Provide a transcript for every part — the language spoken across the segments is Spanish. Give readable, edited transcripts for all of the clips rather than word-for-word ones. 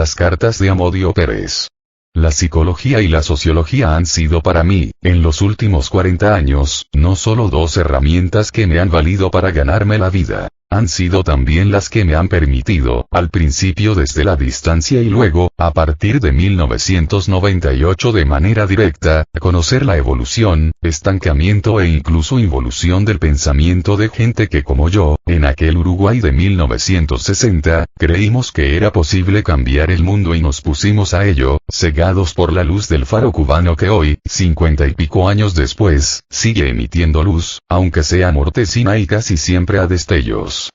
Las cartas de Amodio Pérez. La psicología y la sociología han sido para mí, en los últimos 40 años, no solo dos herramientas que me han valido para ganarme la vida. Han sido también las que me han permitido, al principio desde la distancia y luego, a partir de 1998 de manera directa, conocer la evolución, estancamiento e incluso involución del pensamiento de gente que como yo, en aquel Uruguay de 1960, creímos que era posible cambiar el mundo y nos pusimos a ello, cegados por la luz del faro cubano que hoy, 50 y pico años después, sigue emitiendo luz, aunque sea mortecina y casi siempre a destellos.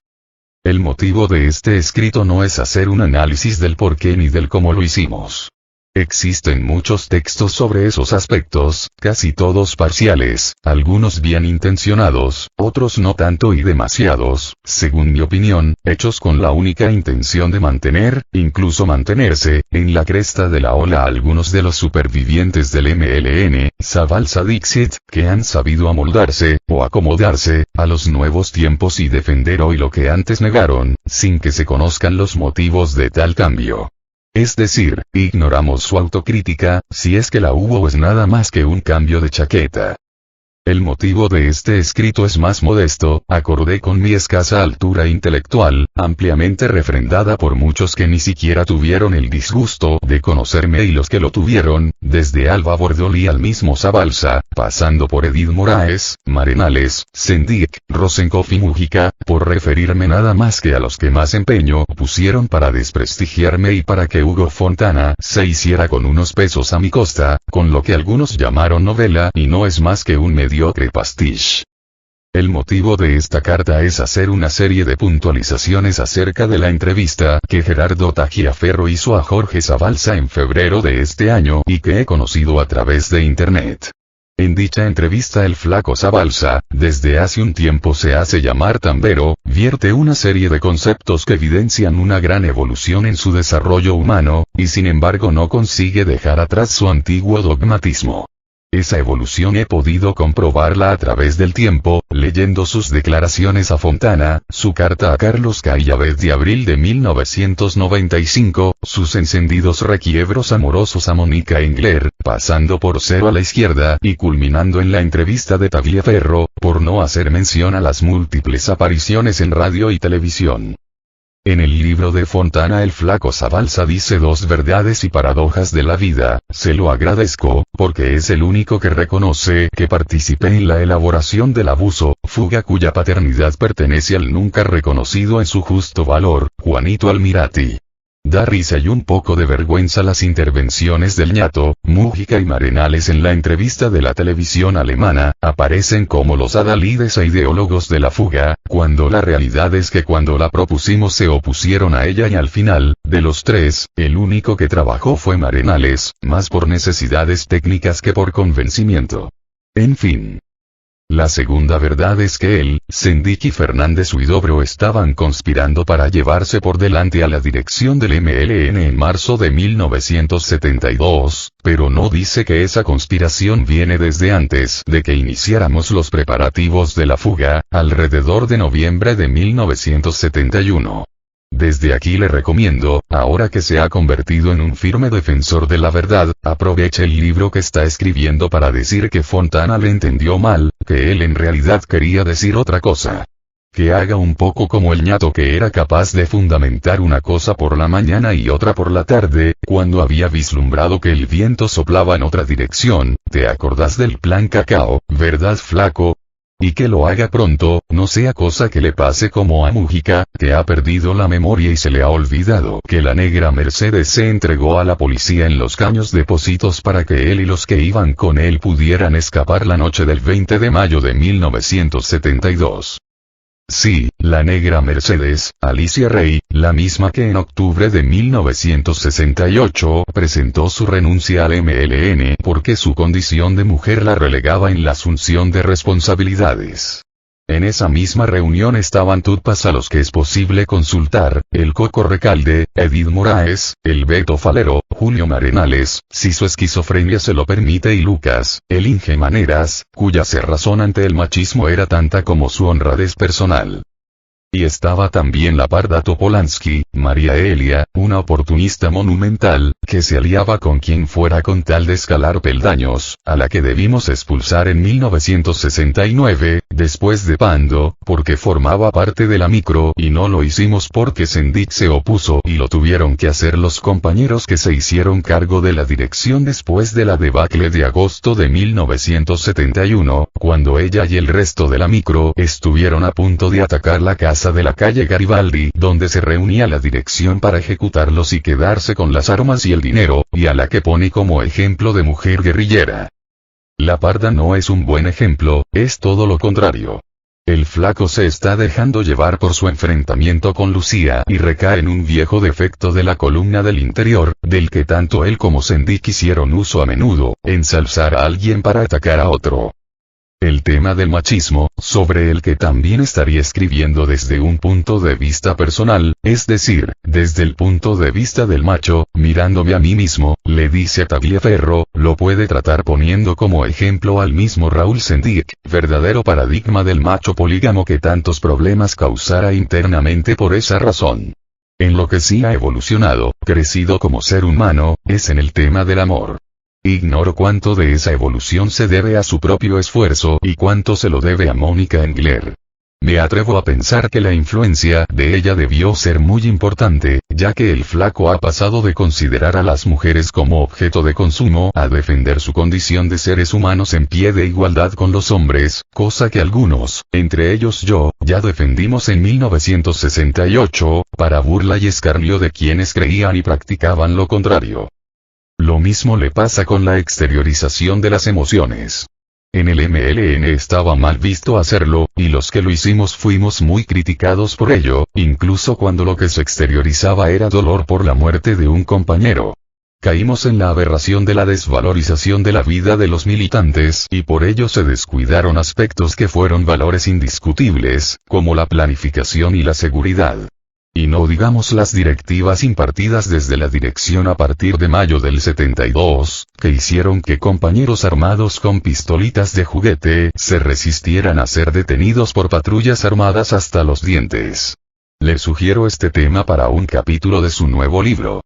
El motivo de este escrito no es hacer un análisis del por qué ni del cómo lo hicimos. Existen muchos textos sobre esos aspectos, casi todos parciales, algunos bien intencionados, otros no tanto y demasiados, según mi opinión, hechos con la única intención de mantener, incluso mantenerse, en la cresta de la ola a algunos de los supervivientes del MLN, Zabalza Dixit, que han sabido amoldarse, o acomodarse, a los nuevos tiempos y defender hoy lo que antes negaron, sin que se conozcan los motivos de tal cambio. Es decir, ignoramos su autocrítica, si es que la hubo o es nada más que un cambio de chaqueta. El motivo de este escrito es más modesto, acorde con mi escasa altura intelectual, ampliamente refrendada por muchos que ni siquiera tuvieron el disgusto de conocerme y los que lo tuvieron, desde Alba Bordoli al mismo Zabalza, pasando por Edith Moraes, Marenales, Sendik, Rosenkopf y Mújica, por referirme nada más que a los que más empeño pusieron para desprestigiarme y para que Hugo Fontana se hiciera con unos pesos a mi costa, con lo que algunos llamaron novela y no es más que un mediocre pastiche. El motivo de esta carta es hacer una serie de puntualizaciones acerca de la entrevista que Gerardo Tagliaferro hizo a Jorge Zabalza en febrero de este año y que he conocido a través de internet. En dicha entrevista el flaco Zabalza, desde hace un tiempo se hace llamar tambero, vierte una serie de conceptos que evidencian una gran evolución en su desarrollo humano, y sin embargo no consigue dejar atrás su antiguo dogmatismo. Esa evolución he podido comprobarla a través del tiempo, leyendo sus declaraciones a Fontana, su carta a Carlos Caillavez de abril de 1995, sus encendidos requiebros amorosos a Mónica Engler, pasando por Cero a la izquierda y culminando en la entrevista de Tagliaferro, por no hacer mención a las múltiples apariciones en radio y televisión. En el libro de Fontana el flaco Zabalza dice dos verdades y paradojas de la vida, se lo agradezco, porque es el único que reconoce que participé en la elaboración del abuso, fuga cuya paternidad pertenece al nunca reconocido en su justo valor, Juanito Almirati. Da risa y un poco de vergüenza las intervenciones del ñato, Mújica y Marenales en la entrevista de la televisión alemana, aparecen como los adalides e ideólogos de la fuga, cuando la realidad es que cuando la propusimos se opusieron a ella y al final, de los tres, el único que trabajó fue Marenales, más por necesidades técnicas que por convencimiento. En fin. La segunda verdad es que él, Sendik y Fernández Huidobro estaban conspirando para llevarse por delante a la dirección del MLN en marzo de 1972, pero no dice que esa conspiración viene desde antes de que iniciáramos los preparativos de la fuga, alrededor de noviembre de 1971. Desde aquí le recomiendo, ahora que se ha convertido en un firme defensor de la verdad, aproveche el libro que está escribiendo para decir que Fontana le entendió mal, que él en realidad quería decir otra cosa. Que haga un poco como el ñato que era capaz de fundamentar una cosa por la mañana y otra por la tarde, cuando había vislumbrado que el viento soplaba en otra dirección. ¿Te acordás del plan Cacao, verdad flaco? Y que lo haga pronto, no sea cosa que le pase como a Mújica, que ha perdido la memoria y se le ha olvidado que la negra Mercedes se entregó a la policía en los Caños Depósitos para que él y los que iban con él pudieran escapar la noche del 20 de mayo de 1972. Sí, la negra Mercedes, Alicia Rey, la misma que en octubre de 1968 presentó su renuncia al MLN porque su condición de mujer la relegaba en la asunción de responsabilidades. En esa misma reunión estaban tupas a los que es posible consultar, el Coco Recalde, Edith Moraes, el Beto Falero, Julio Marenales, si su esquizofrenia se lo permite y Lucas, el Inge Maneras, cuya cerrazón ante el machismo era tanta como su honradez personal. Y estaba también la Parda Topolansky, María Elia, una oportunista monumental, que se aliaba con quien fuera con tal de escalar peldaños, a la que debimos expulsar en 1969, después de Pando, porque formaba parte de la micro y no lo hicimos porque Sendik se opuso y lo tuvieron que hacer los compañeros que se hicieron cargo de la dirección después de la debacle de agosto de 1971, cuando ella y el resto de la micro estuvieron a punto de atacar la casa de la calle Garibaldi, donde se reunía la dirección para ejecutarlos y quedarse con las armas y el dinero, y a la que pone como ejemplo de mujer guerrillera. La parda no es un buen ejemplo, es todo lo contrario. El flaco se está dejando llevar por su enfrentamiento con Lucía y recae en un viejo defecto de la columna del interior, del que tanto él como Sendik hicieron uso a menudo, ensalzar a alguien para atacar a otro. El tema del machismo, sobre el que también estaría escribiendo desde un punto de vista personal, es decir, desde el punto de vista del macho, mirándome a mí mismo, le dice a Tagliaferro, lo puede tratar poniendo como ejemplo al mismo Raúl Sendik, verdadero paradigma del macho polígamo que tantos problemas causara internamente por esa razón. En lo que sí ha evolucionado, crecido como ser humano, es en el tema del amor. Ignoro cuánto de esa evolución se debe a su propio esfuerzo y cuánto se lo debe a Mónica Engler. Me atrevo a pensar que la influencia de ella debió ser muy importante, ya que el flaco ha pasado de considerar a las mujeres como objeto de consumo a defender su condición de seres humanos en pie de igualdad con los hombres, cosa que algunos, entre ellos yo, ya defendimos en 1968, para burla y escarnio de quienes creían y practicaban lo contrario. Lo mismo le pasa con la exteriorización de las emociones. En el MLN estaba mal visto hacerlo, y los que lo hicimos fuimos muy criticados por ello, incluso cuando lo que se exteriorizaba era dolor por la muerte de un compañero. Caímos en la aberración de la desvalorización de la vida de los militantes y por ello se descuidaron aspectos que fueron valores indiscutibles, como la planificación y la seguridad. Y no digamos las directivas impartidas desde la dirección a partir de mayo del 72, que hicieron que compañeros armados con pistolitas de juguete se resistieran a ser detenidos por patrullas armadas hasta los dientes. Le sugiero este tema para un capítulo de su nuevo libro.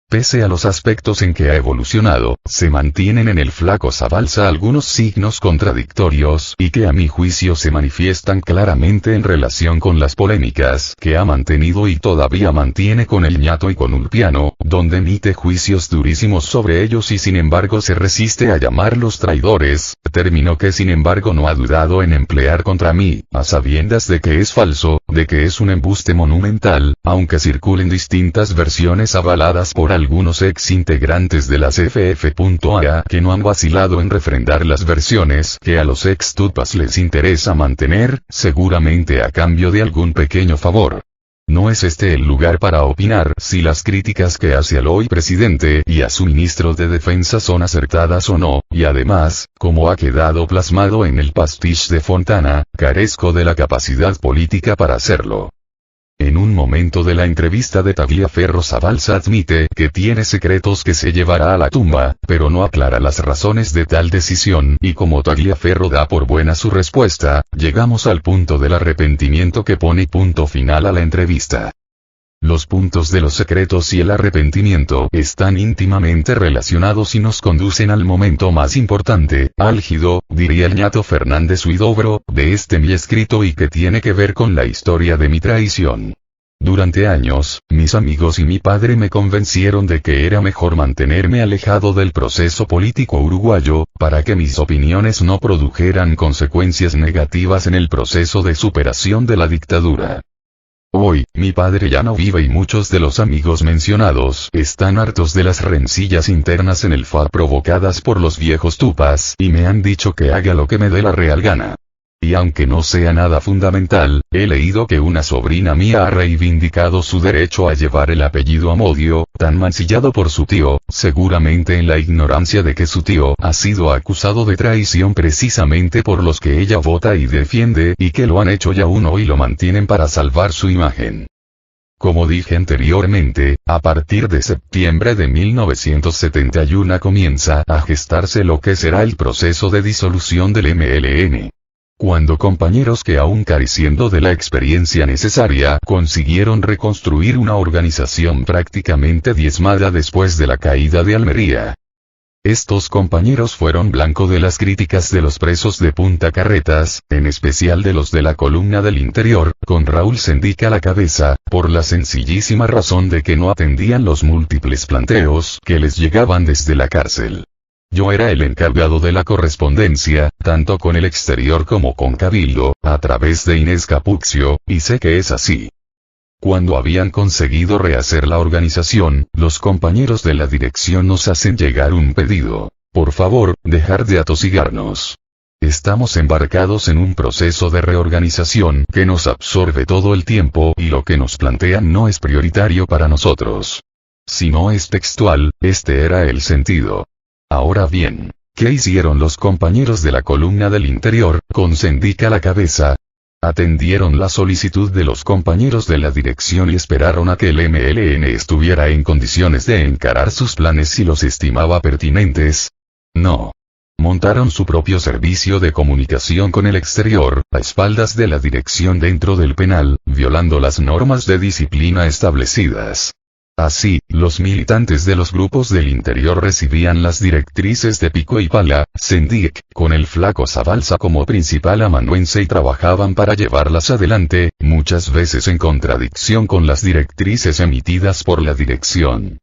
Pese a los aspectos en que ha evolucionado, se mantienen en el flaco Zabalza algunos signos contradictorios y que a mi juicio se manifiestan claramente en relación con las polémicas que ha mantenido y todavía mantiene con el ñato y con Ulpiano, donde emite juicios durísimos sobre ellos y sin embargo se resiste a llamarlos traidores, término que sin embargo no ha dudado en emplear contra mí, a sabiendas de que es falso, de que es un embuste monumental, aunque circulen distintas versiones avaladas por algunos ex integrantes de las FF.A que no han vacilado en refrendar las versiones que a los ex tupas les interesa mantener, seguramente a cambio de algún pequeño favor. No es este el lugar para opinar si las críticas que hace al hoy presidente y a su ministro de defensa son acertadas o no, y además, como ha quedado plasmado en el pastiche de Fontana, carezco de la capacidad política para hacerlo. En un momento de la entrevista de Tagliaferro Zabalza admite que tiene secretos que se llevará a la tumba, pero no aclara las razones de tal decisión y como Tagliaferro da por buena su respuesta, llegamos al punto del arrepentimiento que pone punto final a la entrevista. Los puntos de los secretos y el arrepentimiento están íntimamente relacionados y nos conducen al momento más importante, álgido, diría el ñato Fernández Huidobro, de este mi escrito y que tiene que ver con la historia de mi traición. Durante años, mis amigos y mi padre me convencieron de que era mejor mantenerme alejado del proceso político uruguayo, para que mis opiniones no produjeran consecuencias negativas en el proceso de superación de la dictadura. Hoy, mi padre ya no vive y muchos de los amigos mencionados están hartos de las rencillas internas en el FA provocadas por los viejos tupas y me han dicho que haga lo que me dé la real gana. Y aunque no sea nada fundamental, he leído que una sobrina mía ha reivindicado su derecho a llevar el apellido Amodio, tan mancillado por su tío, seguramente en la ignorancia de que su tío ha sido acusado de traición precisamente por los que ella vota y defiende y que lo han hecho ya uno y lo mantienen para salvar su imagen. Como dije anteriormente, a partir de septiembre de 1971 comienza a gestarse lo que será el proceso de disolución del MLN. Cuando compañeros que aún careciendo de la experiencia necesaria consiguieron reconstruir una organización prácticamente diezmada después de la caída de Almería. Estos compañeros fueron blanco de las críticas de los presos de Punta Carretas, en especial de los de la columna del Interior, con Raúl Sendic a la cabeza, por la sencillísima razón de que no atendían los múltiples planteos que les llegaban desde la cárcel. Yo era el encargado de la correspondencia, tanto con el exterior como con Cabildo, a través de Inés Capuccio, y sé que es así. Cuando habían conseguido rehacer la organización, los compañeros de la dirección nos hacen llegar un pedido. Por favor, dejar de atosigarnos. Estamos embarcados en un proceso de reorganización que nos absorbe todo el tiempo y lo que nos plantean no es prioritario para nosotros. Si no es textual, este era el sentido. Ahora bien, ¿qué hicieron los compañeros de la columna del Interior, con Sendic a la cabeza? Atendieron la solicitud de los compañeros de la dirección y esperaron a que el MLN estuviera en condiciones de encarar sus planes si los estimaba pertinentes. No. Montaron su propio servicio de comunicación con el exterior, a espaldas de la dirección dentro del penal, violando las normas de disciplina establecidas. Así, los militantes de los grupos del Interior recibían las directrices de pico y pala, Sendic, con el flaco Zabalza como principal amanuense y trabajaban para llevarlas adelante, muchas veces en contradicción con las directrices emitidas por la dirección.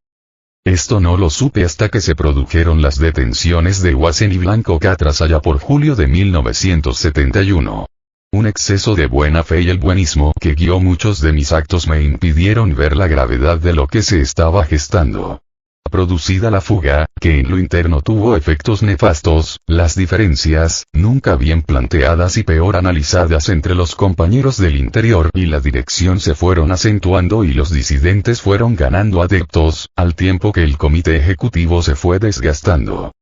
Esto no lo supe hasta que se produjeron las detenciones de Guasen y Blanco Catras allá por julio de 1971. Un exceso de buena fe y el buenismo que guió muchos de mis actos me impidieron ver la gravedad de lo que se estaba gestando. Producida la fuga, que en lo interno tuvo efectos nefastos, las diferencias, nunca bien planteadas y peor analizadas entre los compañeros del Interior y la dirección se fueron acentuando y los disidentes fueron ganando adeptos, al tiempo que el comité ejecutivo se fue desgastando.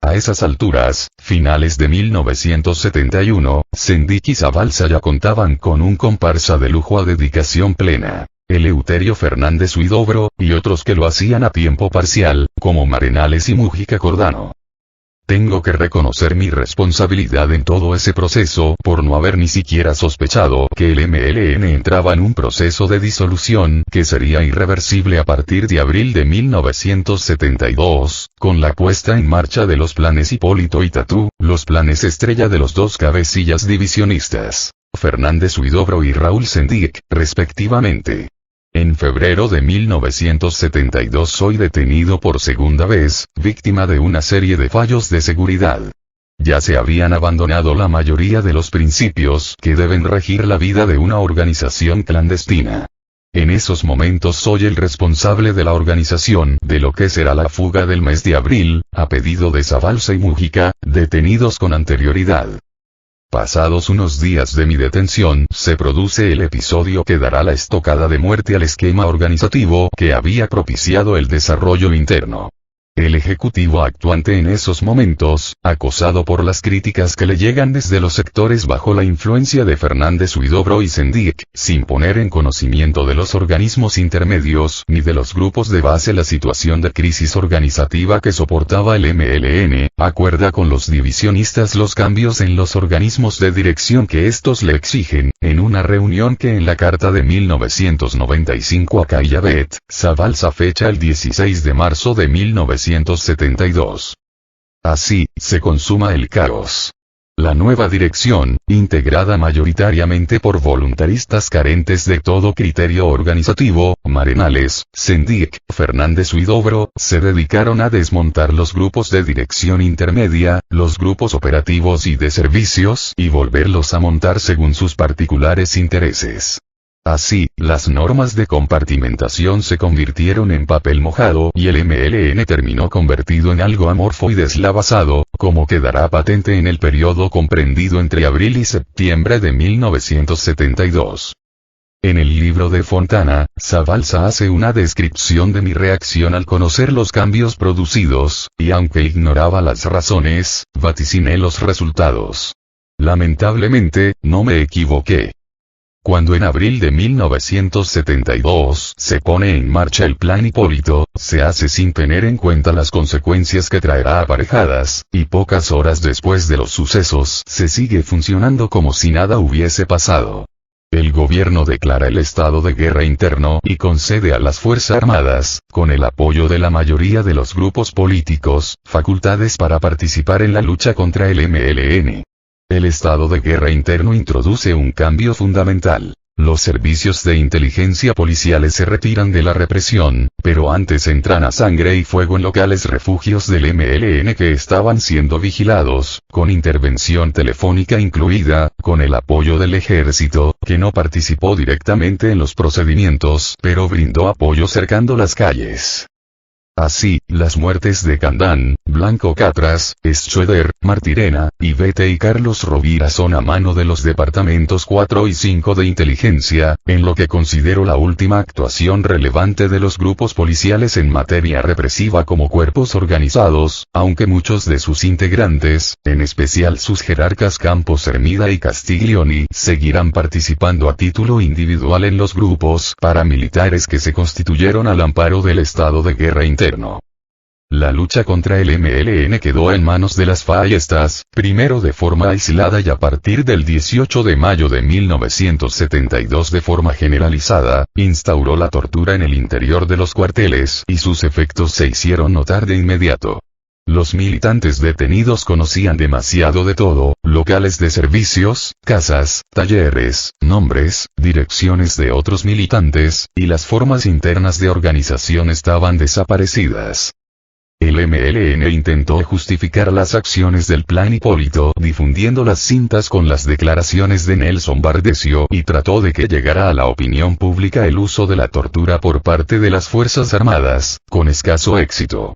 A esas alturas, finales de 1971, Sendic y Zabalza ya contaban con un comparsa de lujo a dedicación plena. Eleuterio Fernández Huidobro, y otros que lo hacían a tiempo parcial, como Marenales y Mújica Cordano. Tengo que reconocer mi responsabilidad en todo ese proceso por no haber ni siquiera sospechado que el MLN entraba en un proceso de disolución que sería irreversible a partir de abril de 1972, con la puesta en marcha de los planes Hipólito y Tatú, los planes estrella de los dos cabecillas divisionistas, Fernández Huidobro y Raúl Sendic, respectivamente. En febrero de 1972 soy detenido por segunda vez, víctima de una serie de fallos de seguridad. Ya se habían abandonado la mayoría de los principios que deben regir la vida de una organización clandestina. En esos momentos soy el responsable de la organización de lo que será la fuga del mes de abril, a pedido de Zabalza y Mújica, detenidos con anterioridad. Pasados unos días de mi detención, se produce el episodio que dará la estocada de muerte al esquema organizativo que había propiciado el desarrollo interno. El ejecutivo actuante en esos momentos, acosado por las críticas que le llegan desde los sectores bajo la influencia de Fernández Huidobro y Sendic, sin poner en conocimiento de los organismos intermedios ni de los grupos de base la situación de crisis organizativa que soportaba el MLN, acuerda con los divisionistas los cambios en los organismos de dirección que estos le exigen, en una reunión que en la carta de 1995 a Cayabet, Zabalza fecha el 16 de marzo de 1972. Así, se consuma el caos. La nueva dirección, integrada mayoritariamente por voluntaristas carentes de todo criterio organizativo, Marenales, Sendic, Fernández Huidobro, se dedicaron a desmontar los grupos de dirección intermedia, los grupos operativos y de servicios y volverlos a montar según sus particulares intereses. Así, las normas de compartimentación se convirtieron en papel mojado y el MLN terminó convertido en algo amorfo y deslavazado, como quedará patente en el periodo comprendido entre abril y septiembre de 1972. En el libro de Fontana, Zabalza hace una descripción de mi reacción al conocer los cambios producidos, y aunque ignoraba las razones, vaticiné los resultados. Lamentablemente, no me equivoqué. Cuando en abril de 1972 se pone en marcha el Plan Hipólito, se hace sin tener en cuenta las consecuencias que traerá aparejadas, y pocas horas después de los sucesos se sigue funcionando como si nada hubiese pasado. El gobierno declara el estado de guerra interno y concede a las Fuerzas Armadas, con el apoyo de la mayoría de los grupos políticos, facultades para participar en la lucha contra el MLN. El estado de guerra interno introduce un cambio fundamental. Los servicios de inteligencia policiales se retiran de la represión, pero antes entran a sangre y fuego en locales refugios del MLN que estaban siendo vigilados, con intervención telefónica incluida, con el apoyo del ejército, que no participó directamente en los procedimientos, pero brindó apoyo cercando las calles. Así, las muertes de Candán, Blanco Catras, Schroeder, Martirena, Ivete y Carlos Rovira son a mano de los departamentos 4 y 5 de inteligencia, en lo que considero la última actuación relevante de los grupos policiales en materia represiva como cuerpos organizados, aunque muchos de sus integrantes, en especial sus jerarcas Campos Hermida y Castiglioni, seguirán participando a título individual en los grupos paramilitares que se constituyeron al amparo del estado de guerra interno. La lucha contra el MLN quedó en manos de las FARC, primero de forma aislada y a partir del 18 de mayo de 1972 de forma generalizada, instauró la tortura en el interior de los cuarteles y sus efectos se hicieron notar de inmediato. Los militantes detenidos conocían demasiado de todo, locales de servicios, casas, talleres, nombres, direcciones de otros militantes, y las formas internas de organización estaban desaparecidas. El MLN intentó justificar las acciones del Plan Hipólito difundiendo las cintas con las declaraciones de Nelson Bardesio y trató de que llegara a la opinión pública el uso de la tortura por parte de las Fuerzas Armadas, con escaso éxito.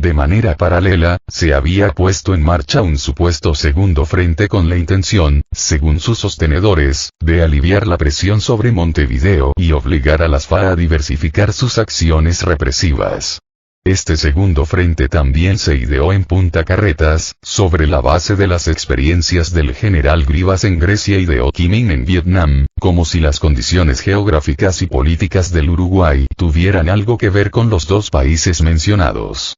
De manera paralela, se había puesto en marcha un supuesto segundo frente con la intención, según sus sostenedores, de aliviar la presión sobre Montevideo y obligar a las FARC a diversificar sus acciones represivas. Este segundo frente también se ideó en Punta Carretas, sobre la base de las experiencias del general Grivas en Grecia y de Ho Chi Minh en Vietnam, como si las condiciones geográficas y políticas del Uruguay tuvieran algo que ver con los dos países mencionados.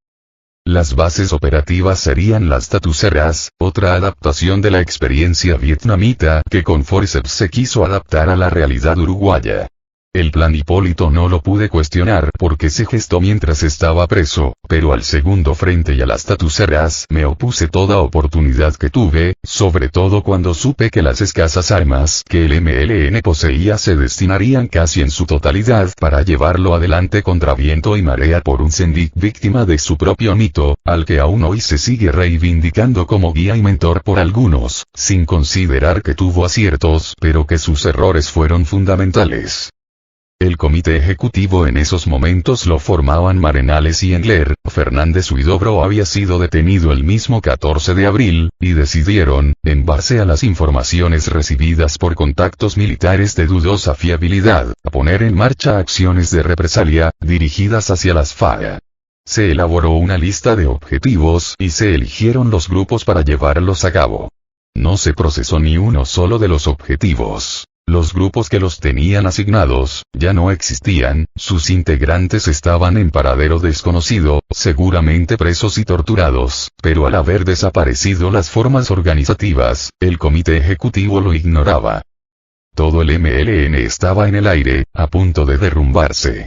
Las bases operativas serían las Tatuceras, otra adaptación de la experiencia vietnamita que con forceps se quiso adaptar a la realidad uruguaya. El Plan Hipólito no lo pude cuestionar porque se gestó mientras estaba preso, pero al segundo frente y a las Tatuceras me opuse toda oportunidad que tuve, sobre todo cuando supe que las escasas armas que el MLN poseía se destinarían casi en su totalidad para llevarlo adelante contra viento y marea por un Sendik víctima de su propio mito, al que aún hoy se sigue reivindicando como guía y mentor por algunos, sin considerar que tuvo aciertos pero que sus errores fueron fundamentales. El comité ejecutivo en esos momentos lo formaban Marenales y Engler, Fernández Huidobro había sido detenido el mismo 14 de abril, y decidieron, en base a las informaciones recibidas por contactos militares de dudosa fiabilidad, poner en marcha acciones de represalia, dirigidas hacia las FARC. Se elaboró una lista de objetivos y se eligieron los grupos para llevarlos a cabo. No se procesó ni uno solo de los objetivos. Los grupos que los tenían asignados, ya no existían, sus integrantes estaban en paradero desconocido, seguramente presos y torturados, pero al haber desaparecido las formas organizativas, el comité ejecutivo lo ignoraba. Todo el MLN estaba en el aire, a punto de derrumbarse.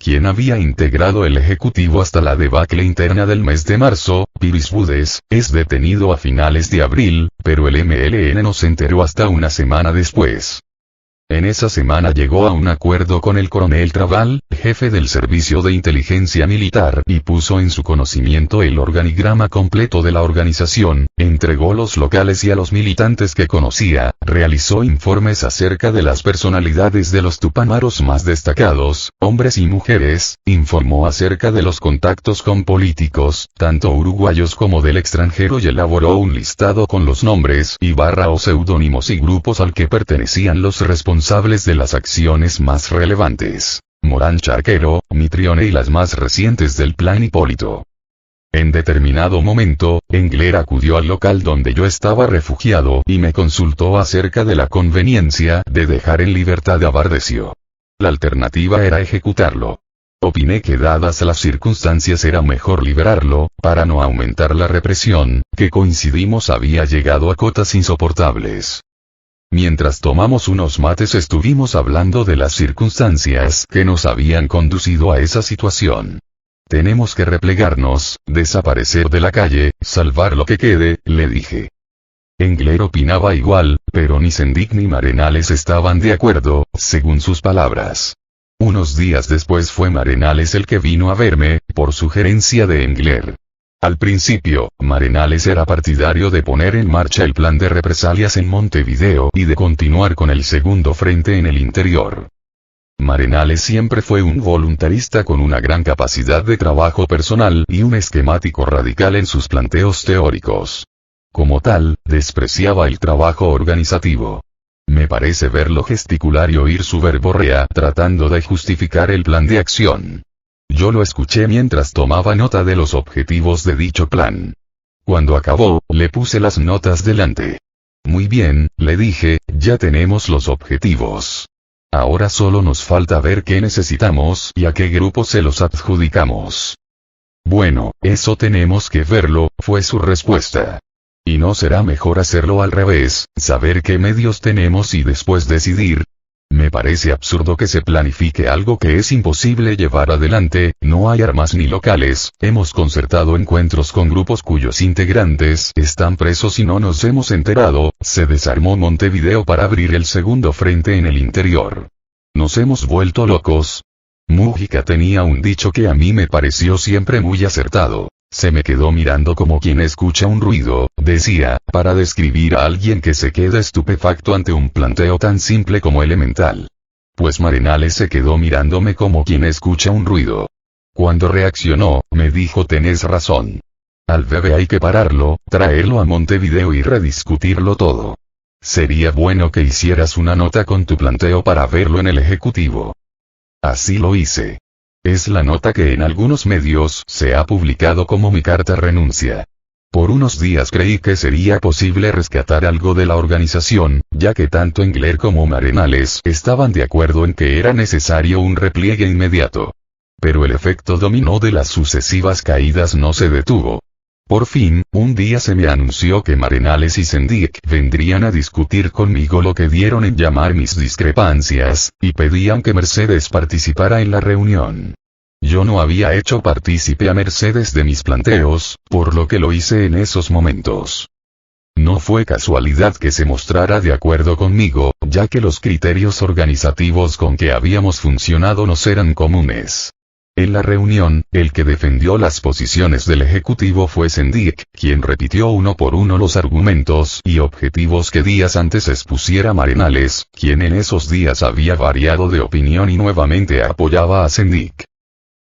Quien había integrado el ejecutivo hasta la debacle interna del mes de marzo, Piris Budes, es detenido a finales de abril, pero el MLN no se enteró hasta una semana después. En esa semana llegó a un acuerdo con el coronel Trabal, jefe del Servicio de Inteligencia Militar, y puso en su conocimiento el organigrama completo de la organización, entregó los locales y a los militantes que conocía, realizó informes acerca de las personalidades de los tupamaros más destacados, hombres y mujeres, informó acerca de los contactos con políticos, tanto uruguayos como del extranjero y elaboró un listado con los nombres y o seudónimos y grupos al que pertenecían los responsables de las acciones más relevantes, Morán Charquero, Mitrione y las más recientes del Plan Hipólito. En determinado momento, Engler acudió al local donde yo estaba refugiado y me consultó acerca de la conveniencia de dejar en libertad a Bardecio. La alternativa era ejecutarlo. Opiné que dadas las circunstancias era mejor liberarlo, para no aumentar la represión, que coincidimos había llegado a cotas insoportables. Mientras tomamos unos mates estuvimos hablando de las circunstancias que nos habían conducido a esa situación. Tenemos que replegarnos, desaparecer de la calle, salvar lo que quede, le dije. Engler opinaba igual, pero ni Sendik ni Marenales estaban de acuerdo, según sus palabras. Unos días después fue Marenales el que vino a verme, por sugerencia de Engler. Al principio, Marenales era partidario de poner en marcha el plan de represalias en Montevideo y de continuar con el segundo frente en el interior. Marenales siempre fue un voluntarista con una gran capacidad de trabajo personal y un esquemático radical en sus planteos teóricos. Como tal, despreciaba el trabajo organizativo. Me parece verlo gesticular y oír su verborrea tratando de justificar el plan de acción. Yo lo escuché mientras tomaba nota de los objetivos de dicho plan. Cuando acabó, le puse las notas delante. Muy bien, le dije, ya tenemos los objetivos. Ahora solo nos falta ver qué necesitamos y a qué grupo se los adjudicamos. Bueno, eso tenemos que verlo, fue su respuesta. ¿Y no será mejor hacerlo al revés, saber qué medios tenemos y después decidir? Me parece absurdo que se planifique algo que es imposible llevar adelante, no hay armas ni locales, hemos concertado encuentros con grupos cuyos integrantes están presos y no nos hemos enterado, se desarmó Montevideo para abrir el segundo frente en el interior. ¿Nos hemos vuelto locos? Mújica tenía un dicho que a mí me pareció siempre muy acertado. Se me quedó mirando como quien escucha un ruido, decía, para describir a alguien que se queda estupefacto ante un planteo tan simple como elemental. Pues Marenales se quedó mirándome como quien escucha un ruido. Cuando reaccionó, me dijo: tenés razón. Al bebé hay que pararlo, traerlo a Montevideo y rediscutirlo todo. Sería bueno que hicieras una nota con tu planteo para verlo en el Ejecutivo. Así lo hice. Es la nota que en algunos medios se ha publicado como mi carta renuncia. Por unos días creí que sería posible rescatar algo de la organización, ya que tanto Engler como Marenales estaban de acuerdo en que era necesario un repliegue inmediato. Pero el efecto dominó de las sucesivas caídas no se detuvo. Por fin, un día se me anunció que Marenales y Sendik vendrían a discutir conmigo lo que dieron en llamar mis discrepancias, y pedían que Mercedes participara en la reunión. Yo no había hecho partícipe a Mercedes de mis planteos, por lo que lo hice en esos momentos. No fue casualidad que se mostrara de acuerdo conmigo, ya que los criterios organizativos con que habíamos funcionado nos eran comunes. En la reunión, el que defendió las posiciones del Ejecutivo fue Sendik, quien repitió uno por uno los argumentos y objetivos que días antes expusiera Marenales, quien en esos días había variado de opinión y nuevamente apoyaba a Sendik.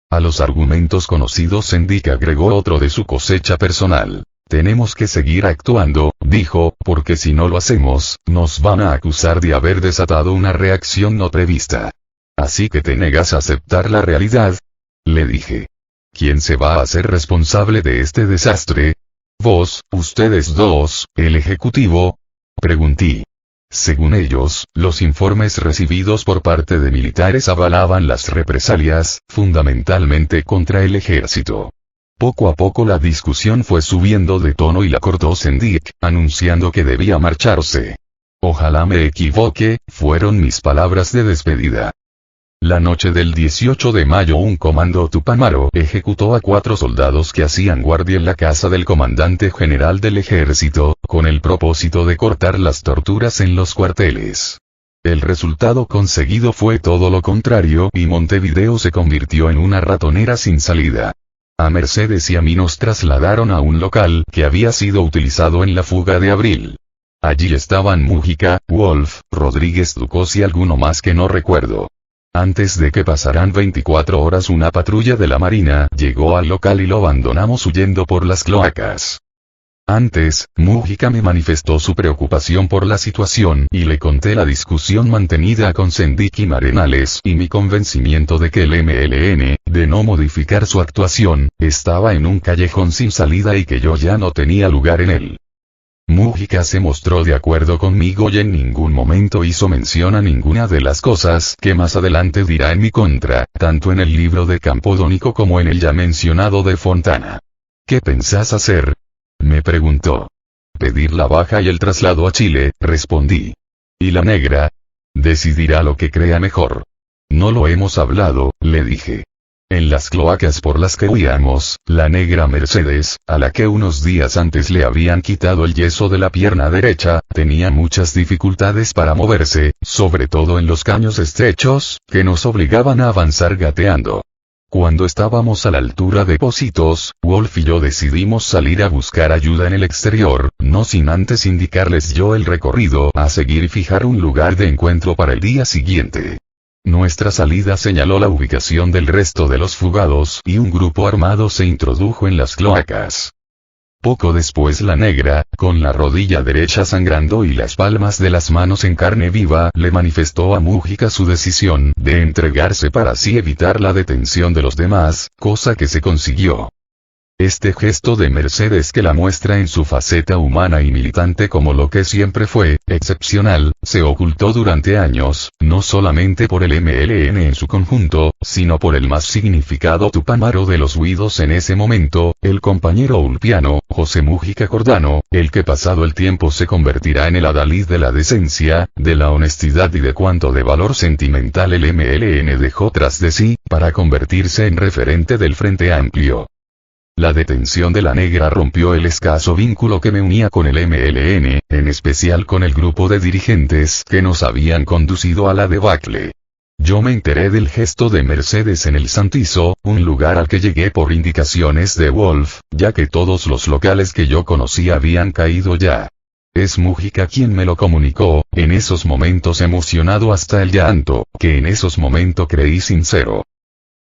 A los argumentos conocidos Sendik agregó otro de su cosecha personal. Tenemos que seguir actuando, dijo, porque si no lo hacemos, nos van a acusar de haber desatado una reacción no prevista. Así que te negas a aceptar la realidad. Le dije. ¿Quién se va a hacer responsable de este desastre? ¿Vos, ustedes dos, el Ejecutivo? Pregunté. Según ellos, los informes recibidos por parte de militares avalaban las represalias, fundamentalmente contra el ejército. Poco a poco la discusión fue subiendo de tono y la cortó Sendik, anunciando que debía marcharse. Ojalá me equivoque, fueron mis palabras de despedida. La noche del 18 de mayo un comando tupamaro ejecutó a 4 soldados que hacían guardia en la casa del comandante general del ejército, con el propósito de cortar las torturas en los cuarteles. El resultado conseguido fue todo lo contrario y Montevideo se convirtió en una ratonera sin salida. A Mercedes y a mí nos trasladaron a un local que había sido utilizado en la fuga de abril. Allí estaban Mújica, Wolf, Rodríguez Ducos y alguno más que no recuerdo. Antes de que pasaran 24 horas una patrulla de la Marina llegó al local y lo abandonamos huyendo por las cloacas. Antes, Mújica me manifestó su preocupación por la situación y le conté la discusión mantenida con Sendik y Marenales y mi convencimiento de que el MLN, de no modificar su actuación, estaba en un callejón sin salida y que yo ya no tenía lugar en él. Mújica se mostró de acuerdo conmigo y en ningún momento hizo mención a ninguna de las cosas que más adelante dirá en mi contra, tanto en el libro de Campodónico como en el ya mencionado de Fontana. ¿Qué pensás hacer?, me preguntó. Pedir la baja y el traslado a Chile, respondí. ¿Y la negra? Decidirá lo que crea mejor. No lo hemos hablado, le dije. En las cloacas por las que huíamos, la negra Mercedes, a la que unos días antes le habían quitado el yeso de la pierna derecha, tenía muchas dificultades para moverse, sobre todo en los caños estrechos, que nos obligaban a avanzar gateando. Cuando estábamos a la altura de Pocitos, Wolf y yo decidimos salir a buscar ayuda en el exterior, no sin antes indicarles yo el recorrido a seguir y fijar un lugar de encuentro para el día siguiente. Nuestra salida señaló la ubicación del resto de los fugados y un grupo armado se introdujo en las cloacas. Poco después la negra, con la rodilla derecha sangrando y las palmas de las manos en carne viva, le manifestó a Mújica su decisión de entregarse para así evitar la detención de los demás, cosa que se consiguió. Este gesto de Mercedes, que la muestra en su faceta humana y militante como lo que siempre fue, excepcional, se ocultó durante años, no solamente por el MLN en su conjunto, sino por el más significado tupamaro de los huidos en ese momento, el compañero ulpiano, José Mújica Cordano, el que pasado el tiempo se convertirá en el adalid de la decencia, de la honestidad y de cuanto de valor sentimental el MLN dejó tras de sí, para convertirse en referente del Frente Amplio. La detención de la negra rompió el escaso vínculo que me unía con el MLN, en especial con el grupo de dirigentes que nos habían conducido a la debacle. Yo me enteré del gesto de Mercedes en el Santizo, un lugar al que llegué por indicaciones de Wolf, ya que todos los locales que yo conocía habían caído ya. Es Mújica quien me lo comunicó, en esos momentos emocionado hasta el llanto, que en esos momentos creí sincero.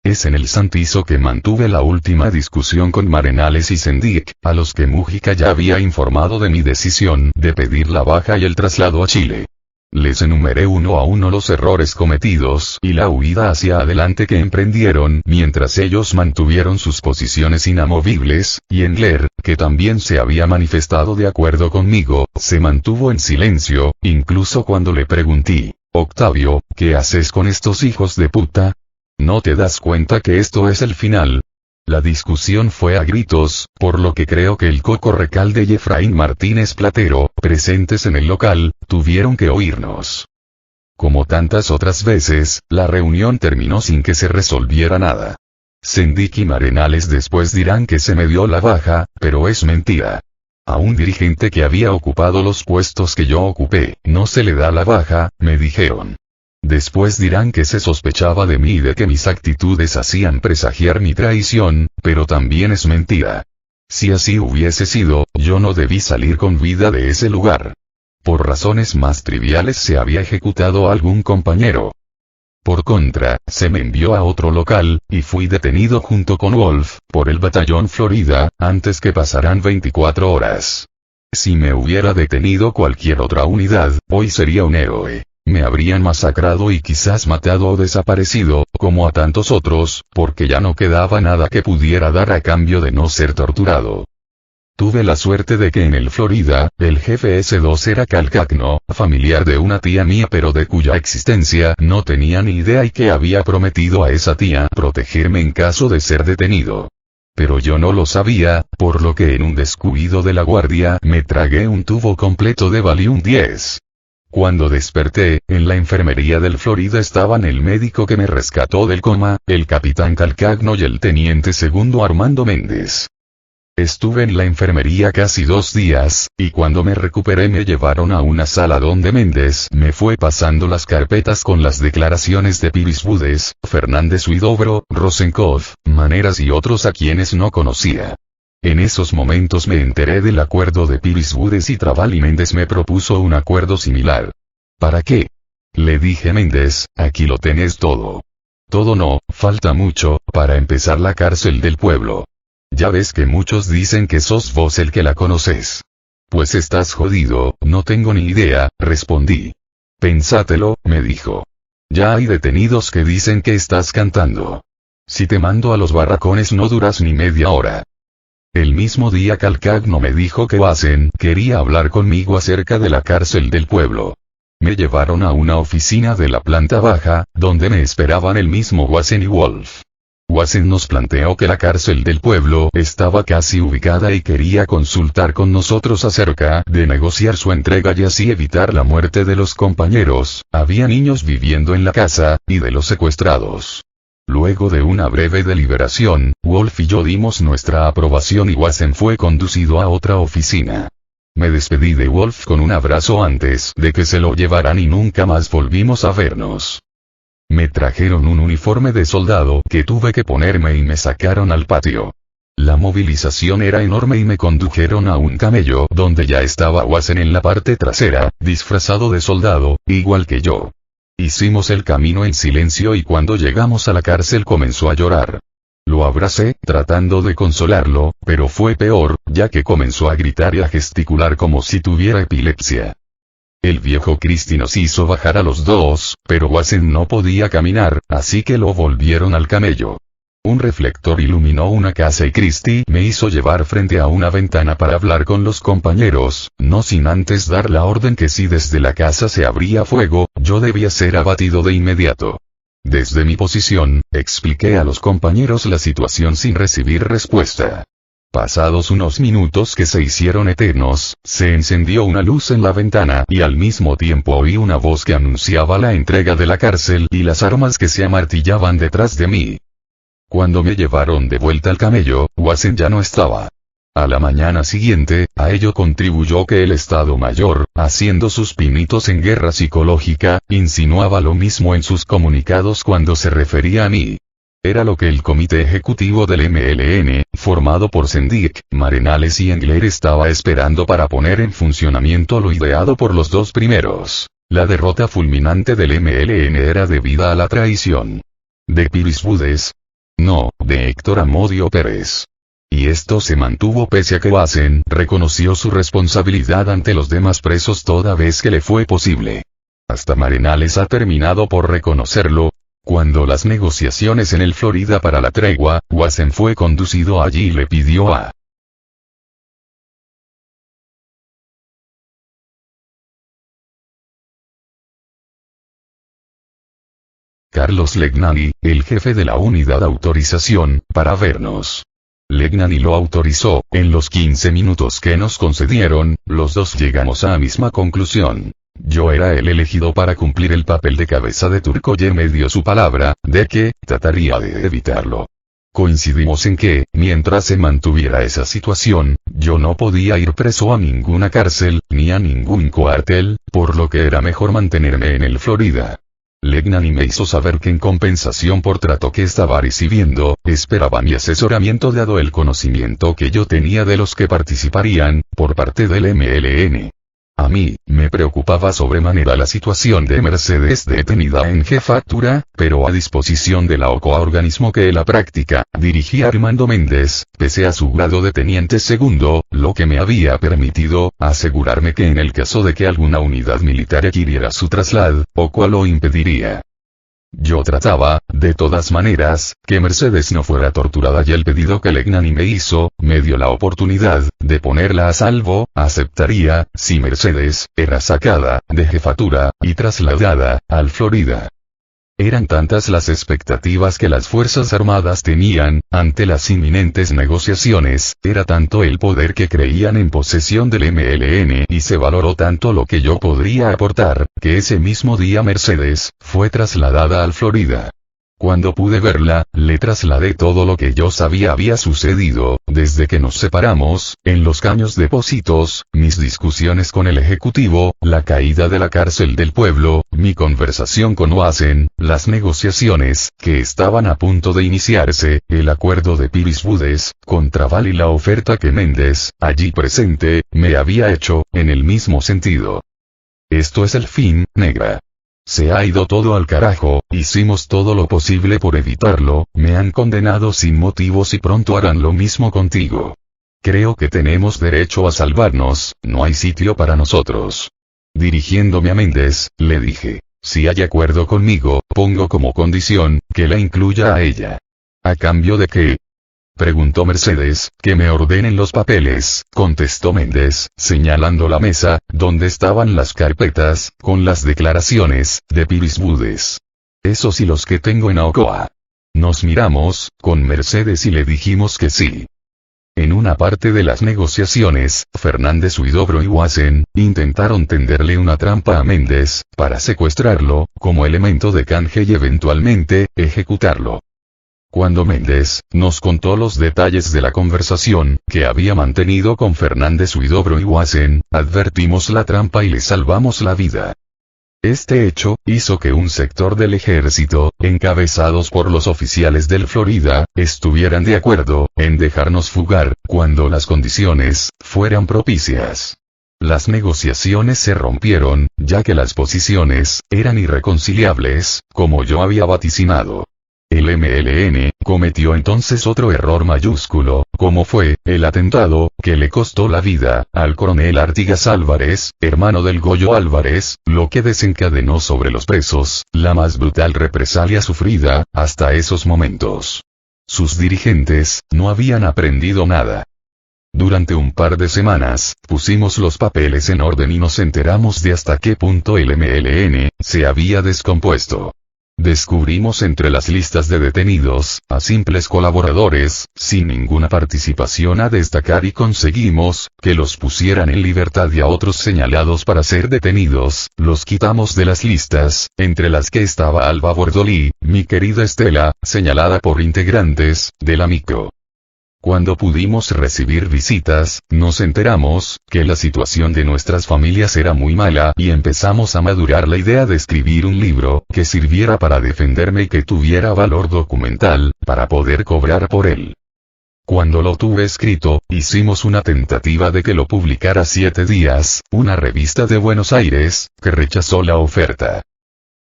Es en el Santizo que mantuve la última discusión con Marenales y Sendik, a los que Mújica ya había informado de mi decisión de pedir la baja y el traslado a Chile. Les enumeré uno a uno los errores cometidos y la huida hacia adelante que emprendieron mientras ellos mantuvieron sus posiciones inamovibles, y Engler, que también se había manifestado de acuerdo conmigo, se mantuvo en silencio, incluso cuando le pregunté, Octavio, ¿qué haces con estos hijos de puta? ¿No te das cuenta que esto es el final? La discusión fue a gritos, por lo que creo que el Coco Recalde y Efraín Martínez Platero, presentes en el local, tuvieron que oírnos. Como tantas otras veces, la reunión terminó sin que se resolviera nada. Sendik y Marenales después dirán que se me dio la baja, pero es mentira. A un dirigente que había ocupado los puestos que yo ocupé, no se le da la baja, me dijeron. Después dirán que se sospechaba de mí y de que mis actitudes hacían presagiar mi traición, pero también es mentira. Si así hubiese sido, yo no debí salir con vida de ese lugar. Por razones más triviales se había ejecutado a algún compañero. Por contra, se me envió a otro local, y fui detenido junto con Wolf, por el batallón Florida, antes que pasaran 24 horas. Si me hubiera detenido cualquier otra unidad, hoy sería un héroe. Me habrían masacrado y quizás matado o desaparecido, como a tantos otros, porque ya no quedaba nada que pudiera dar a cambio de no ser torturado. Tuve la suerte de que en el Florida, el jefe S2 era Calcagno, familiar de una tía mía pero de cuya existencia no tenía ni idea y que había prometido a esa tía protegerme en caso de ser detenido. Pero yo no lo sabía, por lo que en un descuido de la guardia me tragué un tubo completo de Valium 10. Cuando desperté, en la enfermería del Florida estaban el médico que me rescató del coma, el capitán Calcagno y el teniente segundo Armando Méndez. Estuve en la enfermería casi 2 días, y cuando me recuperé me llevaron a una sala donde Méndez me fue pasando las carpetas con las declaraciones de Piris Budes, Fernández Huidobro, Rosenkopf, Maneras y otros a quienes no conocía. En esos momentos me enteré del acuerdo de Piris Budes y Trabal y Méndez me propuso un acuerdo similar. ¿Para qué? Le dije a Méndez, aquí lo tenés todo. Todo no, falta mucho, para empezar la cárcel del pueblo. Ya ves que muchos dicen que sos vos el que la conoces. Pues estás jodido, no tengo ni idea, respondí. Pensátelo, me dijo. Ya hay detenidos que dicen que estás cantando. Si te mando a los barracones no duras ni media hora. El mismo día Calcagno me dijo que Wassen quería hablar conmigo acerca de la cárcel del pueblo. Me llevaron a una oficina de la planta baja, donde me esperaban el mismo Wassen y Wolf. Wassen nos planteó que la cárcel del pueblo estaba casi ubicada y quería consultar con nosotros acerca de negociar su entrega y así evitar la muerte de los compañeros. Había niños viviendo en la casa, y de los secuestrados. Luego de una breve deliberación, Wolf y yo dimos nuestra aprobación y Wassen fue conducido a otra oficina. Me despedí de Wolf con un abrazo antes de que se lo llevaran y nunca más volvimos a vernos. Me trajeron un uniforme de soldado que tuve que ponerme y me sacaron al patio. La movilización era enorme y me condujeron a un camello donde ya estaba Wassen en la parte trasera, disfrazado de soldado, igual que yo. Hicimos el camino en silencio y cuando llegamos a la cárcel comenzó a llorar. Lo abracé, tratando de consolarlo, pero fue peor, ya que comenzó a gritar y a gesticular como si tuviera epilepsia. El viejo Christie nos hizo bajar a los dos, pero Wassen no podía caminar, así que lo volvieron al camello. Un reflector iluminó una casa y Christie me hizo llevar frente a una ventana para hablar con los compañeros, no sin antes dar la orden que si desde la casa se abría fuego, yo debía ser abatido de inmediato. Desde mi posición, expliqué a los compañeros la situación sin recibir respuesta. Pasados unos minutos que se hicieron eternos, se encendió una luz en la ventana y al mismo tiempo oí una voz que anunciaba la entrega de la cárcel y las armas que se amartillaban detrás de mí. Cuando me llevaron de vuelta al camello, Wassen ya no estaba. A la mañana siguiente, a ello contribuyó que el Estado Mayor, haciendo sus pinitos en guerra psicológica, insinuaba lo mismo en sus comunicados cuando se refería a mí. Era lo que el comité ejecutivo del MLN, formado por Sendik, Marenales y Engler estaba esperando para poner en funcionamiento lo ideado por los dos primeros. La derrota fulminante del MLN era debida a la traición de Piris Budes. No, de Héctor Amodio Pérez. Y esto se mantuvo pese a que Wassen reconoció su responsabilidad ante los demás presos toda vez que le fue posible. Hasta Marenales ha terminado por reconocerlo. Cuando las negociaciones en el Florida para la tregua, Wassen fue conducido allí y le pidió a Carlos Legnani, el jefe de la unidad autorización, para vernos. Legnani lo autorizó. En los 15 minutos que nos concedieron, los dos llegamos a la misma conclusión. Yo era el elegido para cumplir el papel de cabeza de turco y me dio su palabra, de que, trataría de evitarlo. Coincidimos en que, mientras se mantuviera esa situación, yo no podía ir preso a ninguna cárcel, ni a ningún cuartel, por lo que era mejor mantenerme en el Florida. Legnani me hizo saber que en compensación por trato que estaba recibiendo, esperaba mi asesoramiento dado el conocimiento que yo tenía de los que participarían, por parte del MLN. A mí, me preocupaba sobremanera la situación de Mercedes detenida en jefatura, pero a disposición de la OCOA organismo que en la práctica, dirigía Armando Méndez, pese a su grado de teniente segundo, lo que me había permitido, asegurarme que en el caso de que alguna unidad militar requiriera su traslado, OCOA lo impediría. Yo trataba, de todas maneras, que Mercedes no fuera torturada y el pedido que Legnani me hizo, me dio la oportunidad, de ponerla a salvo, aceptaría, si Mercedes, era sacada, de jefatura, y trasladada, al Florida. Eran tantas las expectativas que las Fuerzas Armadas tenían, ante las inminentes negociaciones, era tanto el poder que creían en posesión del MLN y se valoró tanto lo que yo podría aportar, que ese mismo día Mercedes, fue trasladada al Florida. Cuando pude verla, le trasladé todo lo que yo sabía había sucedido, desde que nos separamos, en los Caños Depósitos, mis discusiones con el Ejecutivo, la caída de la cárcel del pueblo, mi conversación con Wassen, las negociaciones, que estaban a punto de iniciarse, el acuerdo de Piris Budes, con Trabal y la oferta que Méndez, allí presente, me había hecho, en el mismo sentido. Esto es el fin, negra. Se ha ido todo al carajo, hicimos todo lo posible por evitarlo, me han condenado sin motivos y pronto harán lo mismo contigo. Creo que tenemos derecho a salvarnos, no hay sitio para nosotros. Dirigiéndome a Méndez, le dije, si hay acuerdo conmigo, pongo como condición, que la incluya a ella. ¿A cambio de qué? Preguntó Mercedes. Que me ordenen los papeles, contestó Méndez, señalando la mesa, donde estaban las carpetas, con las declaraciones, de Piris Budes. Esos y los que tengo en Ocoa. Nos miramos, con Mercedes y le dijimos que sí. En una parte de las negociaciones, Fernández Huidobro y Wassen, intentaron tenderle una trampa a Méndez, para secuestrarlo, como elemento de canje y eventualmente, ejecutarlo. Cuando Méndez nos contó los detalles de la conversación que había mantenido con Fernández Huidobro y Wassen, advertimos la trampa y le salvamos la vida. Este hecho hizo que un sector del ejército, encabezados por los oficiales del Florida, estuvieran de acuerdo en dejarnos fugar cuando las condiciones fueran propicias. Las negociaciones se rompieron, ya que las posiciones eran irreconciliables, como yo había vaticinado. El MLN cometió entonces otro error mayúsculo, como fue el atentado que le costó la vida al coronel Artigas Álvarez, hermano del Goyo Álvarez, lo que desencadenó sobre los presos la más brutal represalia sufrida hasta esos momentos. Sus dirigentes no habían aprendido nada. Durante un par de semanas, pusimos los papeles en orden y nos enteramos de hasta qué punto el MLN se había descompuesto. Descubrimos entre las listas de detenidos, a simples colaboradores, sin ninguna participación a destacar y conseguimos, que los pusieran en libertad y a otros señalados para ser detenidos, los quitamos de las listas, entre las que estaba Alba Bordolí, mi querida Estela, señalada por integrantes, de la MICO. Cuando pudimos recibir visitas, nos enteramos, que la situación de nuestras familias era muy mala y empezamos a madurar la idea de escribir un libro, que sirviera para defenderme y que tuviera valor documental, para poder cobrar por él. Cuando lo tuve escrito, hicimos una tentativa de que lo publicara 7 días, una revista de Buenos Aires, que rechazó la oferta.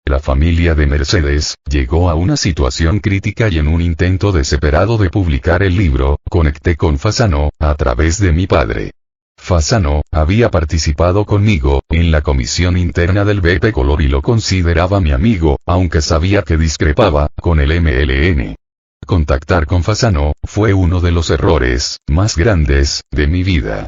La familia de Mercedes llegó a una situación crítica y en un intento desesperado de publicar el libro, conecté con Fasano, a través de mi padre. Fasano había participado conmigo en la comisión interna del BP Color y lo consideraba mi amigo, aunque sabía que discrepaba con el MLN. Contactar con Fasano fue uno de los errores más grandes de mi vida.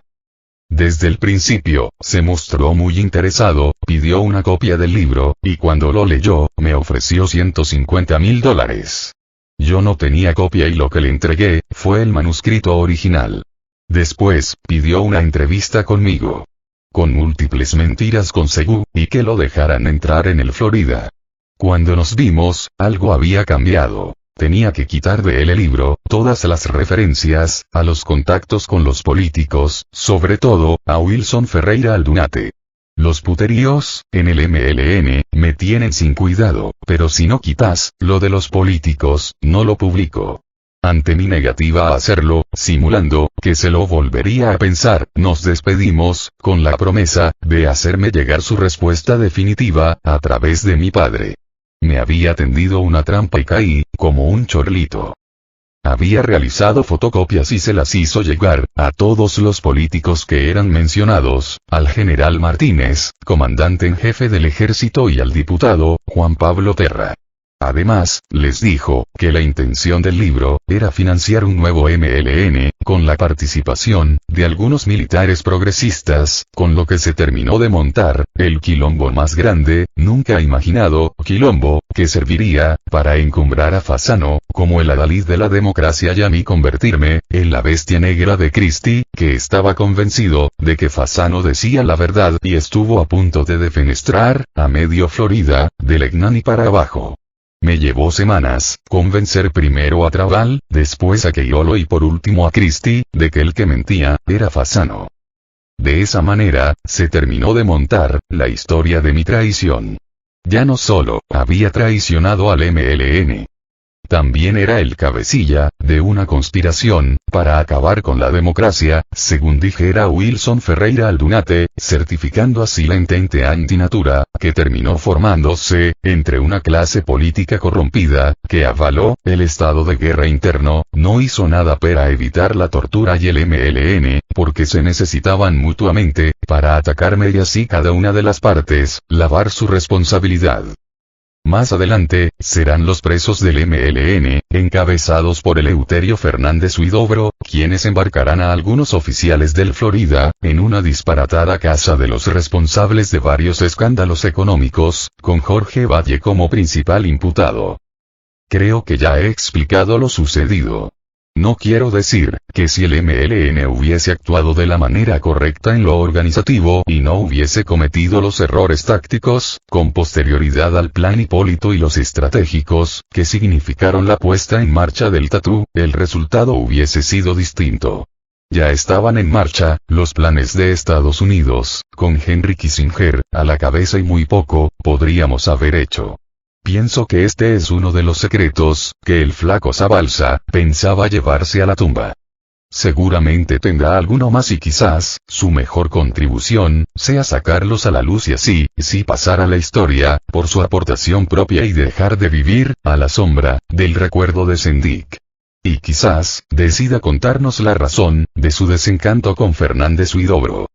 Desde el principio, se mostró muy interesado, pidió una copia del libro, y cuando lo leyó, me ofreció $150,000. Yo no tenía copia y lo que le entregué, fue el manuscrito original. Después, pidió una entrevista conmigo. Con múltiples mentiras conseguí, y que lo dejaran entrar en el Florida. Cuando nos vimos, algo había cambiado. Tenía que quitar de él el libro, todas las referencias, a los contactos con los políticos, sobre todo, a Wilson Ferreira Aldunate. Los puteríos, en el MLN, me tienen sin cuidado, pero si no quitas, lo de los políticos, no lo publico. Ante mi negativa a hacerlo, simulando, que se lo volvería a pensar, nos despedimos, con la promesa, de hacerme llegar su respuesta definitiva, a través de mi padre. Me había tendido una trampa y caí, como un chorlito. Había realizado fotocopias y se las hizo llegar, a todos los políticos que eran mencionados, al general Martínez, comandante en jefe del ejército y al diputado, Juan Pablo Terra. Además, les dijo, que la intención del libro, era financiar un nuevo MLN, con la participación, de algunos militares progresistas, con lo que se terminó de montar, el quilombo más grande, nunca imaginado, quilombo, que serviría, para encumbrar a Fasano, como el adalid de la democracia y a mí convertirme, en la bestia negra de Christie, que estaba convencido, de que Fasano decía la verdad y estuvo a punto de defenestrar, a medio Florida, de Legnani para abajo. Me llevó semanas, convencer primero a Trabal, después a Queiolo y por último a Christie, de que el que mentía, era Fasano. De esa manera, se terminó de montar, la historia de mi traición. Ya no solo, había traicionado al MLN. También era el cabecilla de una conspiración para acabar con la democracia, según dijera Wilson Ferreira Aldunate, certificando así la entente antinatura, que terminó formándose entre una clase política corrompida, que avaló el estado de guerra interno, no hizo nada para evitar la tortura y el MLN, porque se necesitaban mutuamente, para atacarme y así cada una de las partes, lavar su responsabilidad. Más adelante, serán los presos del MLN, encabezados por Eleuterio Fernández Huidobro, quienes embarcarán a algunos oficiales del Florida, en una disparatada casa de los responsables de varios escándalos económicos, con Jorge Valle como principal imputado. Creo que ya he explicado lo sucedido. No quiero decir que si el MLN hubiese actuado de la manera correcta en lo organizativo y no hubiese cometido los errores tácticos, con posterioridad al plan Hipólito y los estratégicos, que significaron la puesta en marcha del Tatú, el resultado hubiese sido distinto. Ya estaban en marcha los planes de Estados Unidos, con Henry Kissinger a la cabeza y muy poco podríamos haber hecho. Pienso que este es uno de los secretos que el flaco Zabalza pensaba llevarse a la tumba. Seguramente tendrá alguno más y quizás, su mejor contribución, sea sacarlos a la luz y así, si pasar a la historia, por su aportación propia y dejar de vivir, a la sombra, del recuerdo de Sendik. Y quizás, decida contarnos la razón, de su desencanto con Fernández Huidobro.